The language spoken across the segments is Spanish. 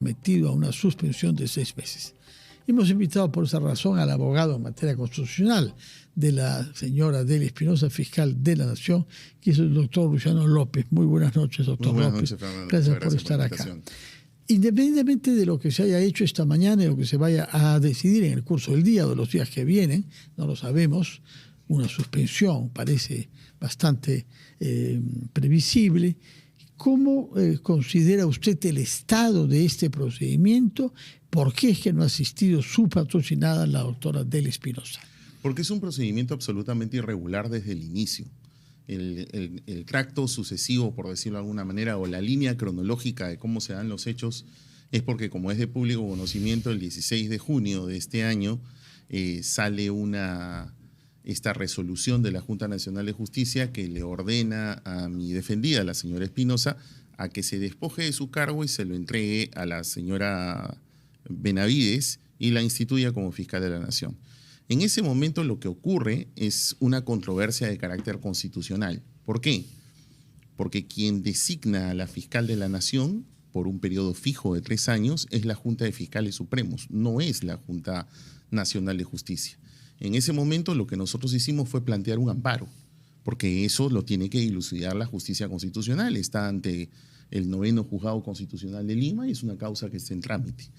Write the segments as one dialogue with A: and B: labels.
A: sometido a una suspensión de 6 meses. Hemos invitado por esa razón al abogado en materia constitucional de la señora Delia Espinosa, fiscal de la Nación, que es el doctor Luciano López. Muy buenas noches, doctor
B: Muy buenas
A: López.
B: Noches, Fernando.
A: Gracias por estar acá. Independientemente de lo que se haya hecho esta mañana y lo que se vaya a decidir en el curso del día o de los días que vienen, no lo sabemos, una suspensión parece bastante previsible. ¿Cómo considera usted el estado de este procedimiento? ¿Por qué es que no ha asistido su patrocinada, la doctora Delia Espinosa?
B: Porque es un procedimiento absolutamente irregular desde el inicio. El tracto sucesivo, por decirlo de alguna manera, o la línea cronológica de cómo se dan los hechos, es porque, como es de público conocimiento, el 16 de junio de este año sale esta resolución de la Junta Nacional de Justicia que le ordena a mi defendida, la señora Espinosa, a que se despoje de su cargo y se lo entregue a la señora Benavides y la instituya como fiscal de la Nación. En ese momento lo que ocurre es una controversia de carácter constitucional. ¿Por qué? Porque quien designa a la fiscal de la Nación por un periodo fijo de 3 años es la Junta de Fiscales Supremos, no es la Junta Nacional de Justicia. En ese momento lo que nosotros hicimos fue plantear un amparo, porque eso lo tiene que dilucidar la justicia constitucional. Está ante el 9º Juzgado Constitucional de Lima y es una causa que está en trámite.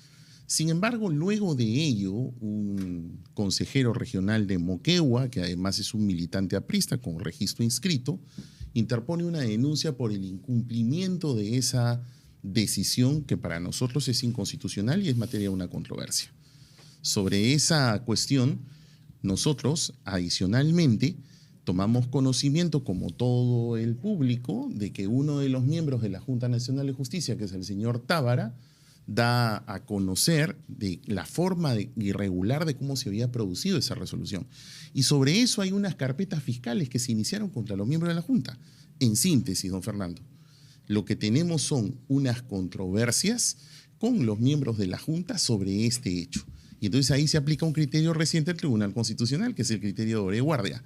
B: Sin embargo, luego de ello, un consejero regional de Moquegua, que además es un militante aprista con registro inscrito, interpone una denuncia por el incumplimiento de esa decisión que para nosotros es inconstitucional y es materia de una controversia. Sobre esa cuestión, nosotros, adicionalmente, tomamos conocimiento, como todo el público, de que uno de los miembros de la Junta Nacional de Justicia, que es el señor Tábara, da a conocer de la forma irregular de cómo se había producido esa resolución. Y sobre eso hay unas carpetas fiscales que se iniciaron contra los miembros de la Junta. En síntesis, don Fernando, lo que tenemos son unas controversias con los miembros de la Junta sobre este hecho. Y entonces ahí se aplica un criterio reciente del Tribunal Constitucional, que es el criterio de hora y guardia.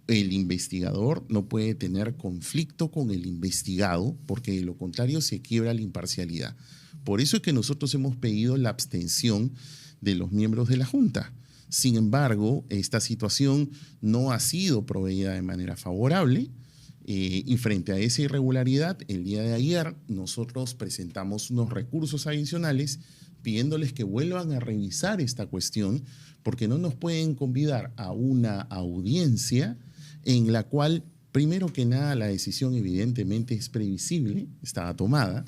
B: El investigador no puede tener conflicto con el investigado, porque de lo contrario se quiebra la imparcialidad. Por eso es que nosotros hemos pedido la abstención de los miembros de la Junta. Sin embargo, esta situación no ha sido proveída de manera favorable y frente a esa irregularidad, el día de ayer nosotros presentamos unos recursos adicionales pidiéndoles que vuelvan a revisar esta cuestión, porque no nos pueden convidar a una audiencia en la cual, primero que nada, la decisión evidentemente es previsible, estaba tomada,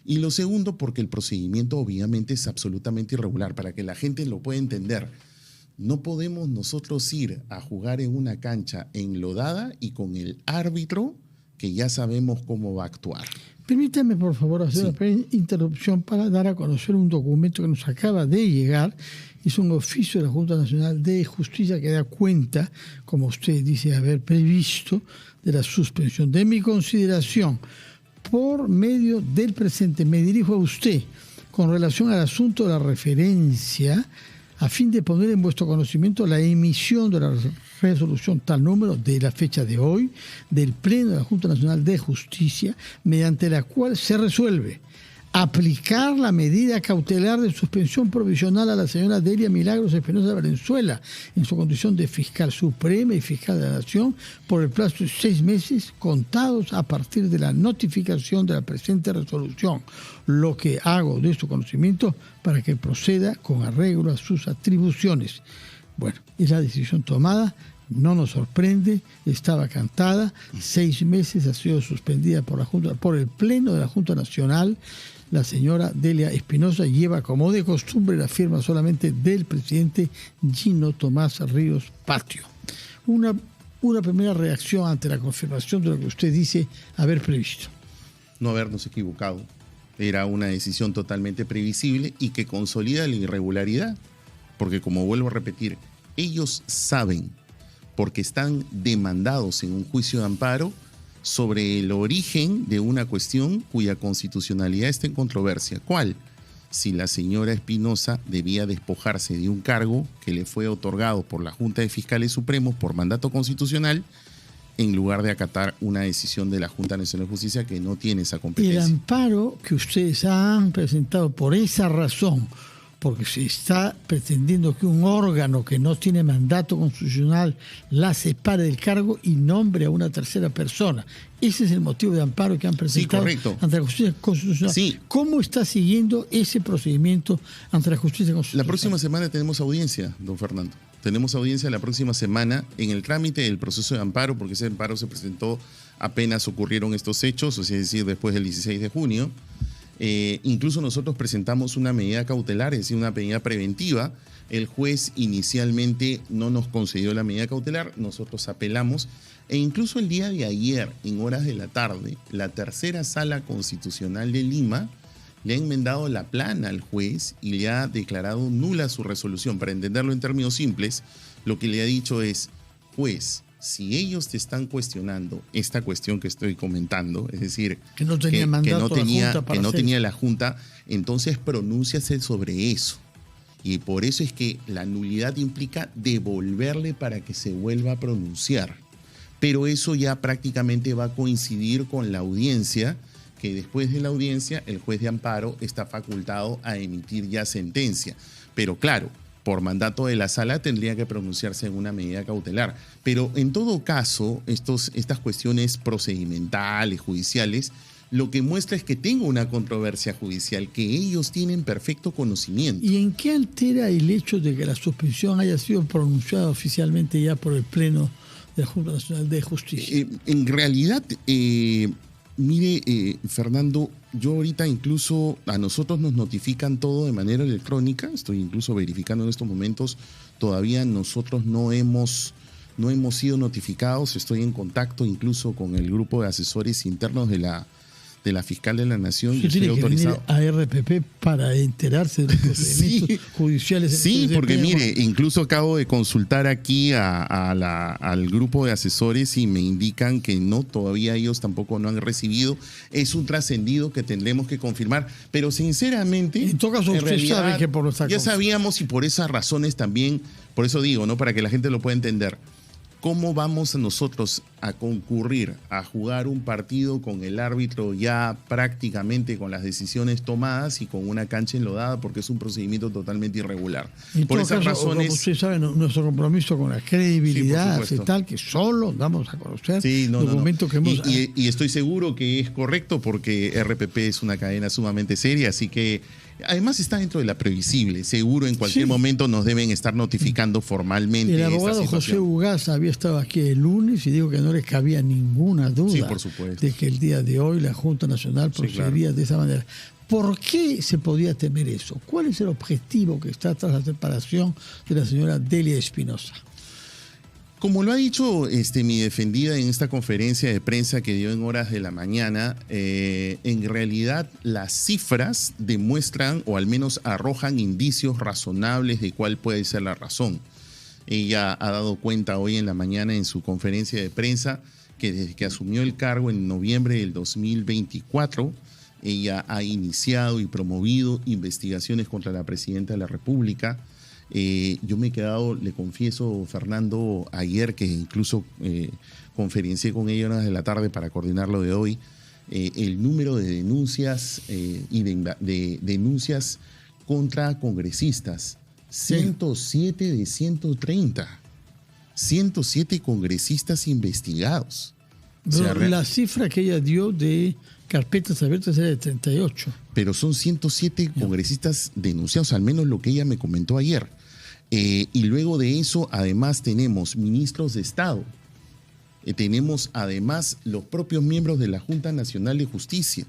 B: y lo segundo, porque el procedimiento obviamente es absolutamente irregular. Para que la gente lo pueda entender, no podemos nosotros ir a jugar en una cancha enlodada y con el árbitro que ya sabemos cómo va a actuar.
A: Permítame, por favor, hacer una pequeña interrupción para dar a conocer un documento que nos acaba de llegar. Es un oficio de la Junta Nacional de Justicia que da cuenta, como usted dice haber previsto, de la suspensión. De mi consideración, por medio del presente, me dirijo a usted con relación al asunto de la referencia, a fin de poner en vuestro conocimiento la emisión de la resolución tal número de la fecha de hoy del Pleno de la Junta Nacional de Justicia, mediante la cual se resuelve aplicar la medida cautelar de suspensión provisional a la señora Delia Milagros Espinosa Valenzuela en su condición de fiscal suprema y fiscal de la Nación por el plazo de 6 meses contados a partir de la notificación de la presente resolución, lo que hago de su conocimiento para que proceda con arreglo a sus atribuciones. Bueno, es la decisión tomada, no nos sorprende, estaba cantada, 6 meses ha sido suspendida por la Junta, por el Pleno de la Junta Nacional. La señora Delia Espinosa lleva como de costumbre la firma solamente del presidente Gino Tomás Ríos Patio. Una primera reacción ante la confirmación de lo que usted dice haber previsto.
B: No habernos equivocado. Era una decisión totalmente previsible y que consolida la irregularidad. Porque, como vuelvo a repetir, ellos saben, porque están demandados en un juicio de amparo, sobre el origen de una cuestión cuya constitucionalidad está en controversia. ¿Cuál? Si la señora Espinosa debía despojarse de un cargo que le fue otorgado por la Junta de Fiscales Supremos por mandato constitucional en lugar de acatar una decisión de la Junta Nacional de Justicia que no tiene esa competencia.
A: El amparo que ustedes han presentado por esa razón, porque se está pretendiendo que un órgano que no tiene mandato constitucional la separe del cargo y nombre a una tercera persona. Ese es el motivo de amparo que han presentado ante la Justicia Constitucional.
B: Sí.
A: ¿Cómo está siguiendo ese procedimiento ante la Justicia Constitucional?
B: La próxima semana tenemos audiencia, don Fernando. Tenemos audiencia la próxima semana en el trámite del proceso de amparo, porque ese amparo se presentó apenas ocurrieron estos hechos, es decir, después del 16 de junio. Incluso nosotros presentamos una medida cautelar, es decir, una medida preventiva. El juez inicialmente no nos concedió la medida cautelar, nosotros apelamos, e incluso el día de ayer, en horas de la tarde, la tercera sala constitucional de Lima le ha enmendado la plana al juez y le ha declarado nula su resolución. Para entenderlo en términos simples, lo que le ha dicho es, juez, si ellos te están cuestionando esta cuestión que estoy comentando, es decir,
A: que no tenía mandato
B: que no tenía la Junta, entonces pronúnciase sobre eso. Y por eso es que la nulidad implica devolverle para que se vuelva a pronunciar. Pero eso ya prácticamente va a coincidir con la audiencia, que después de la audiencia el juez de amparo está facultado a emitir ya sentencia. Pero claro, por mandato de la sala tendría que pronunciarse en una medida cautelar. Pero en todo caso, estas cuestiones procedimentales, judiciales, lo que muestra es que tengo una controversia judicial que ellos tienen perfecto conocimiento.
A: ¿Y en qué altera el hecho de que la suspensión haya sido pronunciada oficialmente ya por el Pleno de la Junta Nacional de Justicia?
B: En realidad, mire, Fernando, yo ahorita incluso a nosotros nos notifican todo de manera electrónica. Estoy incluso verificando en estos momentos. Todavía nosotros no hemos sido notificados. Estoy en contacto incluso con el grupo de asesores internos de la Fiscal de la Nación.
A: Usted tiene que venir a RPP para enterarse de los procedimientos judiciales.
B: Sí, porque mire, incluso acabo de consultar aquí al grupo de asesores y me indican que no, todavía ellos tampoco no han recibido. Es un trascendido que tendremos que confirmar, pero sinceramente,
A: en todo caso, usted sabe que por nuestra
B: ya sabíamos, y por esas razones también, por eso digo, ¿no? Para que la gente lo pueda entender. ¿Cómo vamos nosotros a concurrir a jugar un partido con el árbitro ya prácticamente con las decisiones tomadas y con una cancha enlodada? Porque es un procedimiento totalmente irregular.
A: Por esas razones, como usted sabe, nuestro compromiso con la credibilidad y tal, que solo vamos a conocer documentos que hemos...
B: Y estoy seguro que es correcto porque RPP es una cadena sumamente seria, así que además está dentro de la previsible. Seguro en cualquier momento nos deben estar notificando formalmente.
A: El abogado José Ugaz había estado aquí el lunes y dijo que no le cabía ninguna duda de que el día de hoy la Junta Nacional procedería de esa manera. ¿Por qué se podía temer eso? ¿Cuál es el objetivo que está tras la separación de la señora Delia Espinosa?
B: Como lo ha dicho mi defendida en esta conferencia de prensa que dio en horas de la mañana, en realidad las cifras demuestran o al menos arrojan indicios razonables de cuál puede ser la razón. Ella ha dado cuenta hoy en la mañana en su conferencia de prensa que desde que asumió el cargo en noviembre del 2024, ella ha iniciado y promovido investigaciones contra la presidenta de la República. Yo me he quedado, le confieso, Fernando, ayer que incluso conferencié con ella horas de la tarde para coordinar lo de hoy, el número de denuncias y de denuncias contra congresistas. 107 de 130. 107 congresistas investigados.
A: La cifra que ella dio de carpetas abiertas era de 38.
B: Pero son 107 congresistas denunciados, al menos lo que ella me comentó ayer. Y luego de eso, además, tenemos ministros de Estado. Tenemos, además, los propios miembros de la Junta Nacional de Justicia.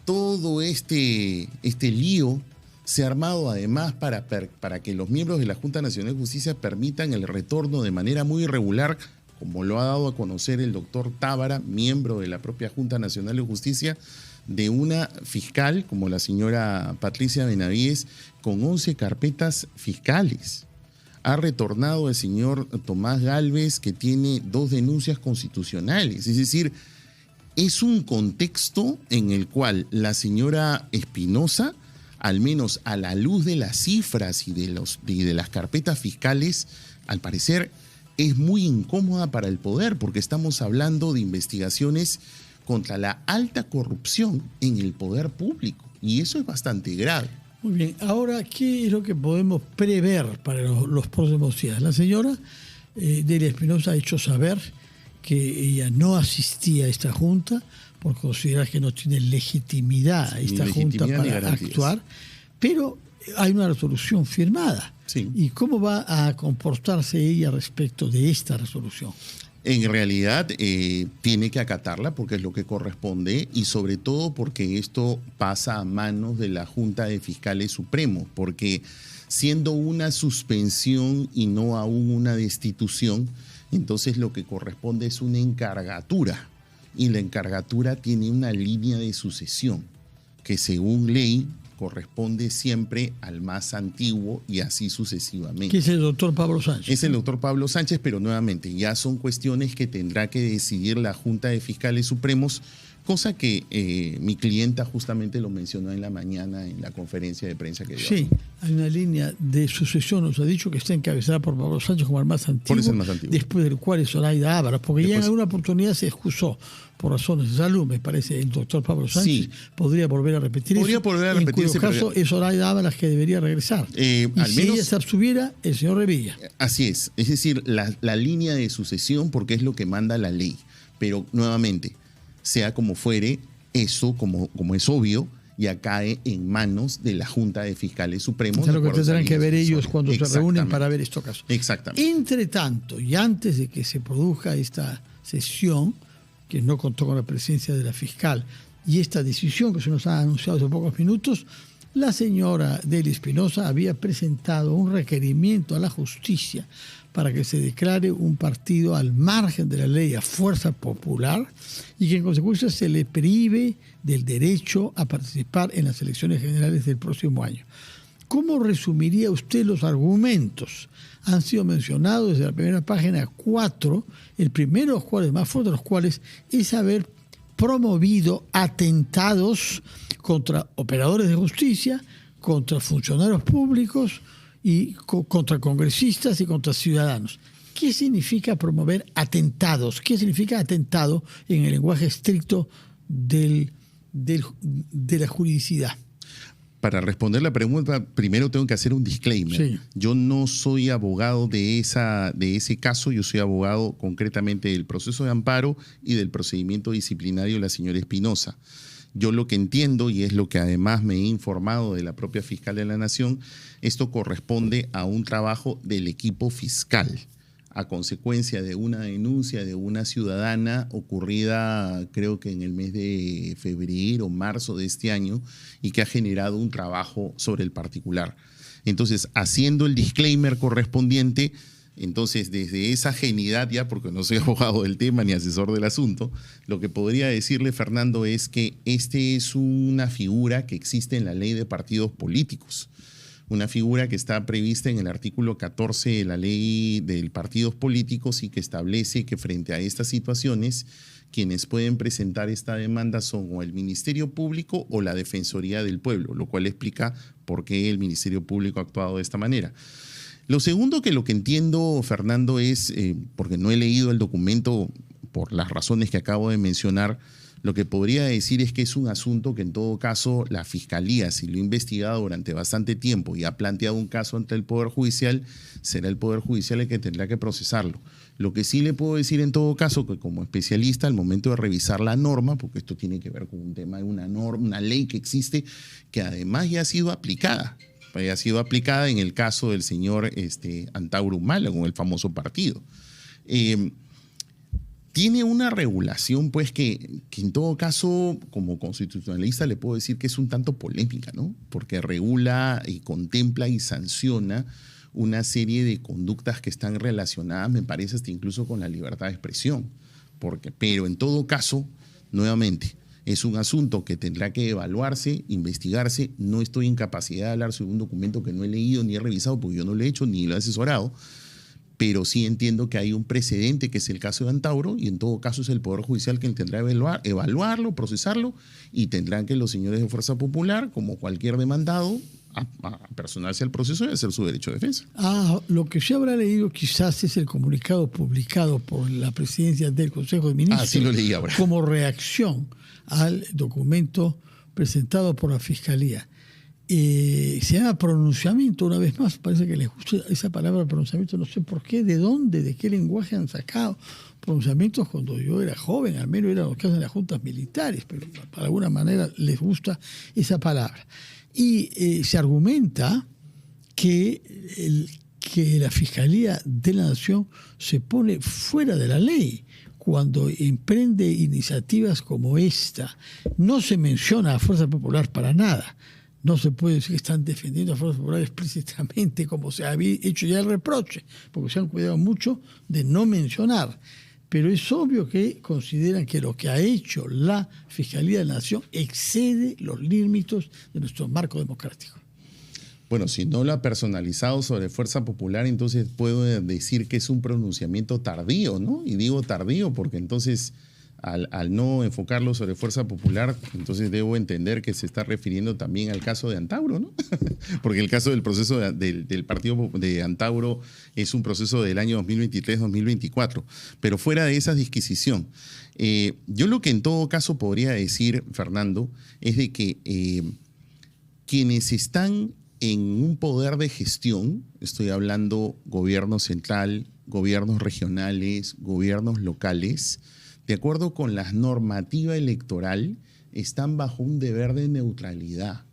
B: Todo este lío se ha armado, además, para que los miembros de la Junta Nacional de Justicia permitan el retorno de manera muy irregular, como lo ha dado a conocer el doctor Tábara, miembro de la propia Junta Nacional de Justicia, de una fiscal como la señora Patricia Benavides, con 11 carpetas fiscales. Ha retornado el señor Tomás Gálvez, que tiene 2 denuncias constitucionales. Es decir, es un contexto en el cual la señora Espinosa, al menos a la luz de las cifras y de las carpetas fiscales, al parecer es muy incómoda para el poder, porque estamos hablando de investigaciones contra la alta corrupción en el poder público, y eso es bastante grave.
A: Muy bien, ahora, ¿qué es lo que podemos prever para los próximos días? La señora Delia Espinosa ha hecho saber que ella no asistía a esta junta por considerar que no tiene legitimidad esta junta para actuar, pero hay una resolución firmada.
B: Sí.
A: ¿Y cómo va a comportarse ella respecto de esta resolución?
B: En realidad tiene que acatarla porque es lo que corresponde, y sobre todo porque esto pasa a manos de la Junta de Fiscales Supremos, porque siendo una suspensión y no aún una destitución, entonces lo que corresponde es una encargatura, y la encargatura tiene una línea de sucesión que según ley corresponde siempre al más antiguo y así sucesivamente.
A: ¿Qué es el doctor Pablo Sánchez?
B: Es el doctor Pablo Sánchez, pero nuevamente ya son cuestiones que tendrá que decidir la Junta de Fiscales Supremos, cosa que mi clienta justamente lo mencionó en la mañana en la conferencia de prensa que dio.
A: Sí, hay una línea de sucesión, nos ha dicho que está encabezada por Pablo Sánchez como el más antiguo,
B: Por eso el más antiguo.
A: Después del cual es Zoraida Ábalos, porque ya en alguna oportunidad se excusó por razones de salud, me parece, el doctor Pablo Sánchez. Sí. Podría volver a repetir
B: Podría
A: eso.
B: Volver a repetirse,
A: en cuyo caso es Zoraida Ábalos que debería regresar. Y
B: al
A: si
B: menos,
A: ella se abstuviera, el señor Revilla.
B: Así es decir, la línea de sucesión, porque es lo que manda la ley. Pero nuevamente, sea como fuere, eso, como es obvio, ya cae en manos de la Junta de Fiscales Supremos.
A: Es lo que tendrán que ver ellos cuando se reúnen para ver estos casos.
B: Exactamente.
A: Entre tanto, y antes de que se produzca esta sesión, que no contó con la presencia de la fiscal, y esta decisión que se nos ha anunciado hace pocos minutos, la señora Delia Espinosa había presentado un requerimiento a la justicia para que se declare un partido al margen de la ley a fuerza popular y que en consecuencia se le prive del derecho a participar en las elecciones generales del próximo año. ¿Cómo resumiría usted los argumentos? Han sido mencionados desde la primera página 4, el primero de los cuales, más fuerte de los cuales, es haber promovido atentados contra operadores de justicia, contra funcionarios públicos y contra congresistas y contra ciudadanos. ¿Qué significa promover atentados? ¿Qué significa atentado en el lenguaje estricto de la juridicidad?
B: Para responder la pregunta, primero tengo que hacer un disclaimer.
A: Sí.
B: Yo no soy abogado de ese caso, yo soy abogado concretamente del proceso de amparo y del procedimiento disciplinario de la señora Espinosa. Yo lo que entiendo, y es lo que además me he informado de la propia fiscal de la Nación, esto corresponde a un trabajo del equipo fiscal, a consecuencia de una denuncia de una ciudadana ocurrida creo que en el mes de febrero o marzo de este año y que ha generado un trabajo sobre el particular. Entonces, haciendo el disclaimer correspondiente, entonces desde esa genuidad ya, porque no soy abogado del tema ni asesor del asunto, lo que podría decirle, Fernando, es que este es una figura que existe en la ley de partidos políticos. Una figura que está prevista en el artículo 14 de la ley de partidos políticos y que establece que frente a estas situaciones quienes pueden presentar esta demanda son o el Ministerio Público o la Defensoría del Pueblo, lo cual explica por qué el Ministerio Público ha actuado de esta manera. Lo segundo, que lo que entiendo, Fernando, es, porque no he leído el documento por las razones que acabo de mencionar, lo que podría decir es que es un asunto que en todo caso la Fiscalía, si lo ha investigado durante bastante tiempo y ha planteado un caso ante el Poder Judicial, será el Poder Judicial el que tendrá que procesarlo. Lo que sí le puedo decir en todo caso, que como especialista al momento de revisar la norma, porque esto tiene que ver con un tema de una norma, una ley que existe, que además ya ha sido aplicada. Ha sido aplicada en el caso del señor Antauro Humala, con el famoso partido. Tiene una regulación, pues, que en todo caso, como constitucionalista, le puedo decir que es un tanto polémica, ¿no? Porque regula y contempla y sanciona una serie de conductas que están relacionadas, me parece, hasta incluso con la libertad de expresión. Pero en todo caso, nuevamente, es un asunto que tendrá que evaluarse, investigarse. No estoy en capacidad de hablar sobre un documento que no he leído ni he revisado, porque yo no lo he hecho ni lo he asesorado. Pero sí entiendo que hay un precedente, que es el caso de Antauro, y en todo caso es el Poder Judicial quien tendrá que evaluarlo, procesarlo, y tendrán que los señores de Fuerza Popular, como cualquier demandado, a personarse al proceso y hacer su derecho de defensa.
A: Lo que se habrá leído quizás es el comunicado publicado por la presidencia del Consejo de Ministros
B: Sí lo leí ahora.
A: como reacción al documento presentado por la Fiscalía. Se llama pronunciamiento, una vez más, parece que les gusta esa palabra pronunciamiento, no sé por qué, de dónde, de qué lenguaje han sacado pronunciamientos. Cuando yo era joven, al menos eran los que hacen las juntas militares, pero de alguna manera les gusta esa palabra. Y se argumenta que la Fiscalía de la Nación se pone fuera de la ley cuando emprende iniciativas como esta. No se menciona a Fuerza Popular para nada. No se puede decir que están defendiendo a Fuerza Popular explícitamente, como se había hecho ya el reproche, porque se han cuidado mucho de no mencionar. Pero es obvio que consideran que lo que ha hecho la Fiscalía de la Nación excede los límites de nuestro marco democrático.
B: Bueno, si no lo ha personalizado sobre Fuerza Popular, entonces puedo decir que es un pronunciamiento tardío, ¿no? Y digo tardío porque entonces al no enfocarlo sobre Fuerza Popular, entonces debo entender que se está refiriendo también al caso de Antauro, ¿no? Porque el caso del proceso del partido de Antauro es un proceso del año 2023-2024. Pero fuera de esa disquisición, yo lo que en todo caso podría decir, Fernando, es de que quienes están en un poder de gestión, estoy hablando gobierno central, gobiernos regionales, gobiernos locales, de acuerdo con la normativa electoral, están bajo un deber de neutralidad.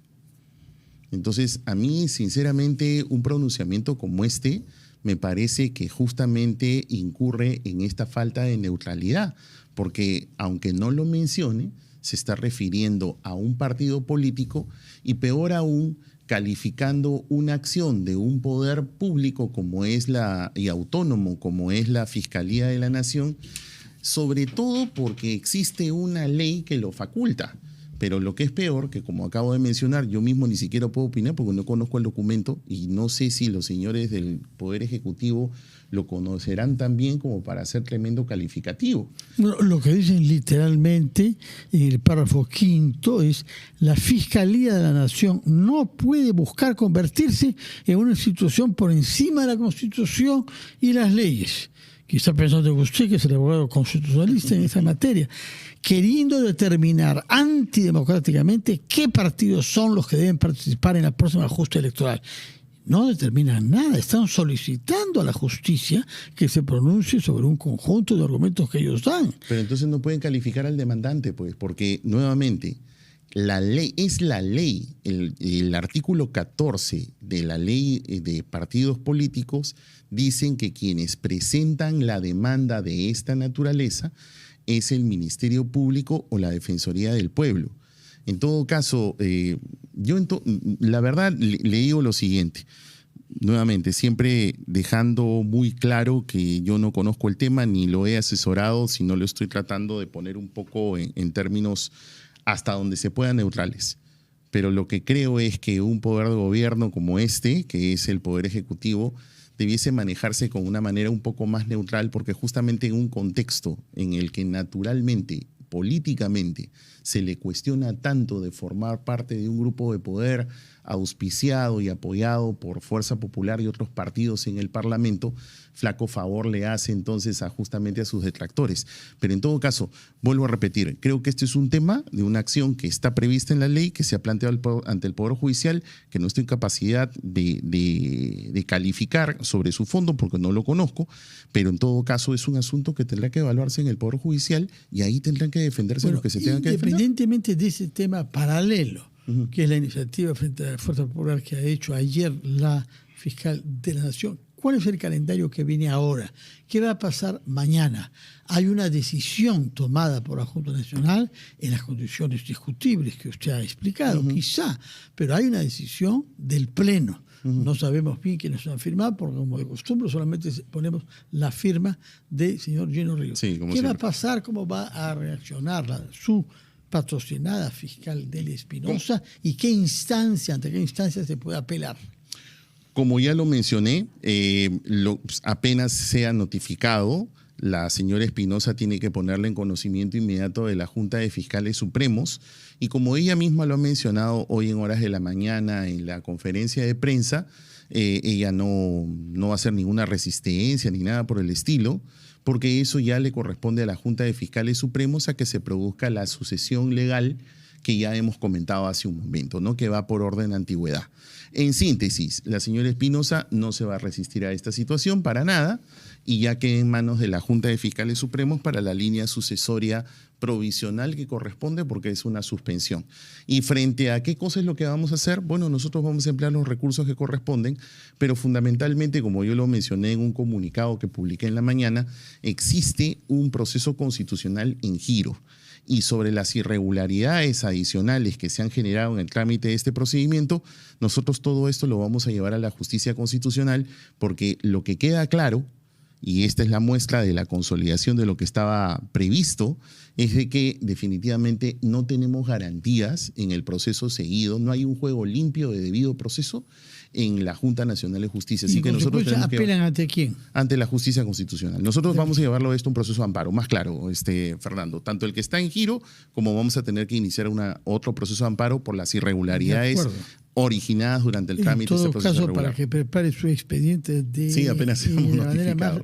B: Entonces, a mí, sinceramente, un pronunciamiento como este me parece que justamente incurre en esta falta de neutralidad, porque aunque no lo mencione, se está refiriendo a un partido político y peor aún, calificando una acción de un poder público como es y autónomo como es la Fiscalía de la Nación, sobre todo porque existe una ley que lo faculta. Pero lo que es peor, que como acabo de mencionar, yo mismo ni siquiera puedo opinar porque no conozco el documento y no sé si los señores del Poder Ejecutivo lo conocerán tan bien como para hacer tremendo calificativo.
A: Lo que dicen literalmente en el párrafo 5 es: la Fiscalía de la Nación no puede buscar convertirse en una institución por encima de la Constitución y las leyes. Quizá pensando que usted, que es el abogado constitucionalista en esa materia, queriendo determinar antidemocráticamente qué partidos son los que deben participar en la próxima justa electoral. No determinan nada, están solicitando a la justicia que se pronuncie sobre un conjunto de argumentos que ellos dan.
B: Pero entonces no pueden calificar al demandante, pues, porque nuevamente la ley es la ley. El artículo 14 de la ley de partidos políticos dicen que quienes presentan la demanda de esta naturaleza es el Ministerio Público o la Defensoría del Pueblo. En todo caso, la verdad le digo lo siguiente, nuevamente, siempre dejando muy claro que yo no conozco el tema ni lo he asesorado, sino lo estoy tratando de poner un poco en términos hasta donde se puedan neutrales. Pero lo que creo es que un poder de gobierno como este, que es el Poder Ejecutivo, debiese manejarse con una manera un poco más neutral, porque justamente en un contexto en el que naturalmente, políticamente, se le cuestiona tanto de formar parte de un grupo de poder auspiciado y apoyado por Fuerza Popular y otros partidos en el Parlamento, flaco favor le hace entonces justamente a sus detractores. Pero en todo caso, vuelvo a repetir, creo que este es un tema de una acción que está prevista en la ley, que se ha planteado ante el Poder Judicial, que no estoy en capacidad de calificar sobre su fondo porque no lo conozco, pero en todo caso es un asunto que tendrá que evaluarse en el Poder Judicial y ahí tendrán que defenderse los que se tengan que defender.
A: Independientemente de ese tema paralelo, que es la iniciativa frente a la Fuerza Popular que ha hecho ayer la fiscal de la Nación, ¿cuál es el calendario que viene ahora? ¿Qué va a pasar mañana? Hay una decisión tomada por la Junta Nacional en las condiciones discutibles que usted ha explicado, quizá, pero hay una decisión del Pleno. No sabemos bien quiénes van a firmar, porque como de costumbre solamente ponemos la firma del señor Gino Ríos.
B: Sí,
A: ¿Qué va a pasar? ¿Cómo va a reaccionar su patrocinada fiscal Delia Espinosa? ¿Y ante qué instancia se puede apelar?
B: Como ya lo mencioné, apenas sea notificado, la señora Espinosa tiene que ponerle en conocimiento inmediato de la Junta de Fiscales Supremos, y como ella misma lo ha mencionado hoy en horas de la mañana en la conferencia de prensa, ella no va a hacer ninguna resistencia ni nada por el estilo, porque eso ya le corresponde a la Junta de Fiscales Supremos a que se produzca la sucesión legal que ya hemos comentado hace un momento, ¿no? Que va por orden de antigüedad. En síntesis, la señora Espinosa no se va a resistir a esta situación para nada y ya queda en manos de la Junta de Fiscales Supremos para la línea sucesoria provisional que corresponde, porque es una suspensión. ¿Y frente a qué cosa es lo que vamos a hacer? Bueno, nosotros vamos a emplear los recursos que corresponden, pero fundamentalmente, como yo lo mencioné en un comunicado que publiqué en la mañana, existe un proceso constitucional en giro. Y sobre las irregularidades adicionales que se han generado en el trámite de este procedimiento, nosotros todo esto lo vamos a llevar a la justicia constitucional, porque lo que queda claro, y esta es la muestra de la consolidación de lo que estaba previsto, es de que definitivamente no tenemos garantías en el proceso seguido, no hay un juego limpio de debido proceso en la Junta Nacional de Justicia. Así que nosotros tenemos que
A: ¿apelan ante quién?
B: Ante la justicia constitucional. Nosotros vamos a llevarlo esto a un proceso de amparo, más claro, Fernando, tanto el que está en giro como vamos a tener que iniciar otro proceso de amparo por las irregularidades originadas durante el trámite de este proceso.
A: En todo caso, para que prepare su expediente de la manera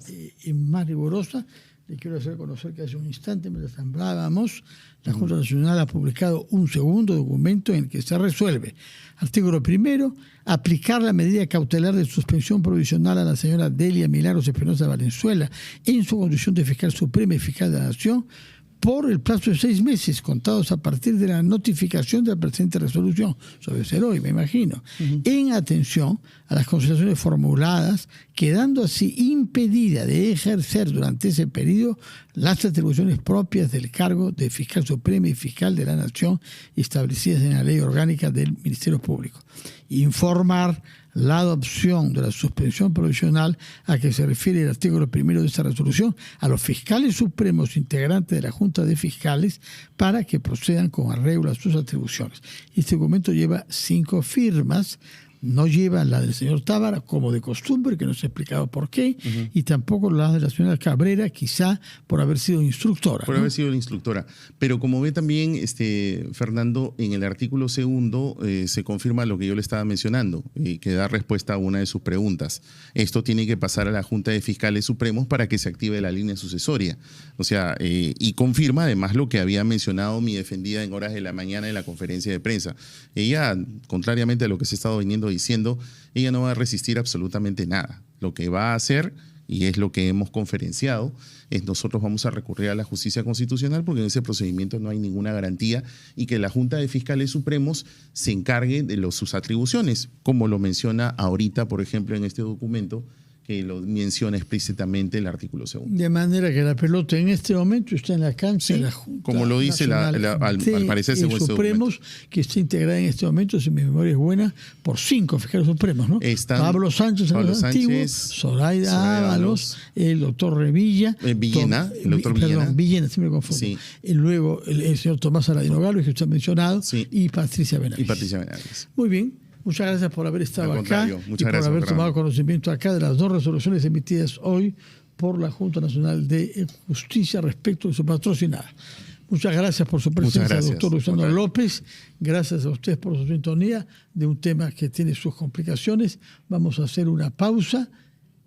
A: más rigurosa, le quiero hacer conocer que hace un instante, mientras hablábamos, la Junta Nacional ha publicado un segundo documento en el que se resuelve. Artículo 1, aplicar la medida cautelar de suspensión provisional a la señora Delia Milagros Espinosa Valenzuela en su condición de fiscal suprema y fiscal de la Nación por el plazo de 6 meses, contados a partir de la notificación de la presente resolución, sobre ser hoy, me imagino, en atención a las consideraciones formuladas, quedando así impedida de ejercer durante ese periodo las atribuciones propias del cargo de fiscal suprema y fiscal de la Nación establecidas en la Ley Orgánica del Ministerio Público. Informar la adopción de la suspensión provisional a que se refiere el artículo 1 de esta resolución a los fiscales supremos integrantes de la Junta de Fiscales para que procedan con arreglo a sus atribuciones. Este documento lleva 5 firmas, no lleva la del señor Tábara, como de costumbre, que no se ha explicado por qué, y tampoco la de la señora Cabrera, quizá por haber sido instructora.
B: Por haber sido la instructora. Pero como ve también, Fernando, en el artículo 2 se confirma lo que yo le estaba mencionando, que da respuesta a una de sus preguntas. Esto tiene que pasar a la Junta de Fiscales Supremos para que se active la línea sucesoria. O sea, y confirma además lo que había mencionado mi defendida en horas de la mañana en la conferencia de prensa. Ella, contrariamente a lo que se ha estado diciendo, ella no va a resistir absolutamente nada. Lo que va a hacer, y es lo que hemos conferenciado, es nosotros vamos a recurrir a la justicia constitucional porque en ese procedimiento no hay ninguna garantía y que la Junta de Fiscales Supremos se encargue de sus atribuciones, como lo menciona ahorita, por ejemplo, en este documento, que lo menciona explícitamente el artículo 2.
A: De manera que la pelota en este momento está en la cancha de la Junta,
B: como lo dice al parecer según este
A: Supremos,
B: documento,
A: que está integrada en este momento, si mi memoria es buena, por 5 fiscales supremos, ¿no?
B: Pablo Sánchez,
A: Antiguo, Zoraida Ábalos, el doctor Revilla,
B: Villena, el doctor Villena.
A: Perdón, Villena, siempre me confundo. Sí. Y luego el señor Tomás Aladino Galo, que usted ha mencionado, y Patricia Benavides. Muy bien. Muchas gracias por haber estado acá y por haber tomado conocimiento acá de las 2 resoluciones emitidas hoy por la Junta Nacional de Justicia respecto de su patrocinada. Muchas gracias por su presencia, doctor Luciano López. Gracias a ustedes por su sintonía de un tema que tiene sus complicaciones. Vamos a hacer una pausa